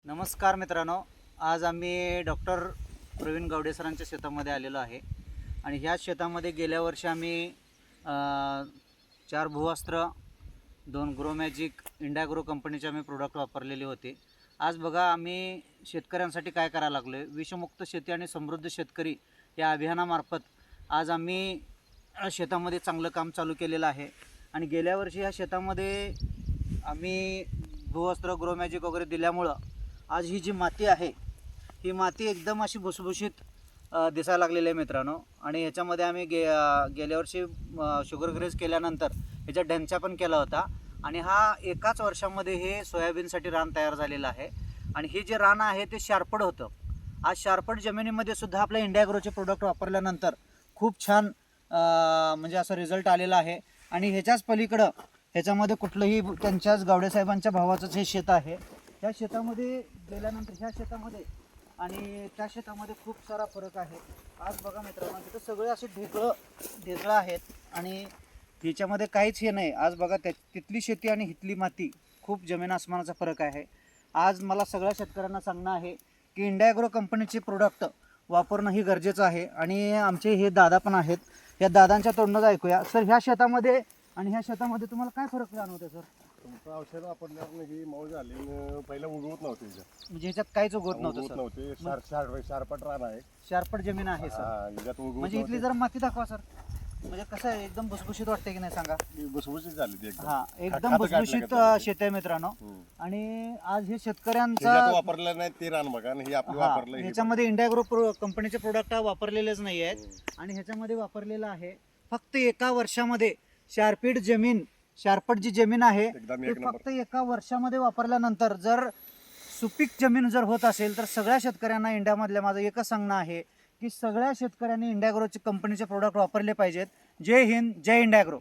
नमस्कार मित्रांनो, आज आम्ही डॉक्टर प्रवीण गावडे सरांच्या शेतामध्ये आलेलो आहे आणि ह्या शेतामध्ये गेल्या वर्षी आम्ही 4 भूअस्त्र 2 ग्रो मॅजिक इंडियाग्रो कंपनीचे आम्ही प्रोडक्ट वापरलेले होते। आज बघा आम्ही शेतकऱ्यांसाठी काय करायला लागलो, विषमुक्त शेती आणि समृद्ध शेतकरी या अभियानामार्फत आज आम्ही शेतामध्ये चांगलं काम चालू केलेलं आहे। आणि गेल्या वर्षी ह्या शेतामध्ये आम्ही भूअस्त्र ग्रो मॅजिक वगैरे दिल्यामुळं आज ही जी माती आहे ही माती एकदम अशी भुसभुशीत दिसायला लागलेली आहे मित्रांनो। आणि ह्याच्यामध्ये आम्ही गेल्या वर्षी शुगर ग्रेस केल्यानंतर ह्याचा ढेंचा पण केला होता आणि हा एकाच वर्षामध्ये हे सोयाबीनसाठी रान तयार झालेलं आहे। आणि हे जे रान आहे ते शारपड होतं। आज शारपड जमिनीमध्ये सुद्धा आपल्या इंडियाग्रोचे प्रोडक्ट वापरल्यानंतर खूप छान म्हणजे असा रिझल्ट आलेला आहे। आणि ह्याच्याच पलीकडं ह्याच्यामध्ये कुठलंही त्यांच्याच गावडे साहेबांच्या भावाचंच हे शेत आहे। त्या शेतामध्ये गेल्यानंतर ह्या शेतामध्ये आणि त्या शेतामध्ये खूप सारा फरक आहे। आज बघा मित्रांनो, तिथं सगळे असे ढेकळं आहेत आणि ह्याच्यामध्ये काहीच हे नाही। आज बघा तिथली शेती आणि इथली माती खूप जमीन आसमानाचा फरक आहे। आज मला सगळ्या शेतकऱ्यांना सांगणं आहे की इंडियाग्रो कंपनीचे प्रोडक्ट वापरणं ही गरजेचं आहे। आणि आमचे हे दादा पण आहेत, या दादांच्या तोंडूनच ऐकूया। सर, ह्या शेतामध्ये आणि ह्या शेतामध्ये तुम्हाला काय फरक जाणवते सर? तुमचं औषध वापरल्यावर ही मऊ झाली, पहिला उगवत नव्हते म्हणजे ह्याच्यात काहीच उगवत नव्हतं सर? नव्हते, शारपट रान आहे, शारपट जमीन आहे सर। म्हणजे इथली जरा माती दाखवा सर, म्हणजे कसं आहे एकदम भुसभुशीत वाटते की नाही सांगा? भुसभुशीत झाली ती हा, एकदम भुसभुशीत शेत आहे मित्रांनो। आणि आज हे शेतकऱ्यांचा वापरलं नाही ते रान बघा, हे आपलं वापरलं। ह्याच्यामध्ये इंडियाग्रो कंपनीचे प्रोडक्ट वापरलेलेच नाही आहेत आणि ह्याच्यामध्ये वापरलेलं आहे फक्त एका वर्षामध्ये शारपट जी जमीन आहे ती फक्त एका वर्षामध्ये वापरल्यानंतर जर सुपीक जमीन जर होत असेल तर सगळ्या शेतकऱ्यांना इंडियामधल्या माझं एकच सांगणं आहे की सगळ्या शेतकऱ्यांनी इंडियाग्रोचे कंपनीचे प्रोडक्ट वापरले पाहिजेत। जय हिंद, जय इंडियाग्रो।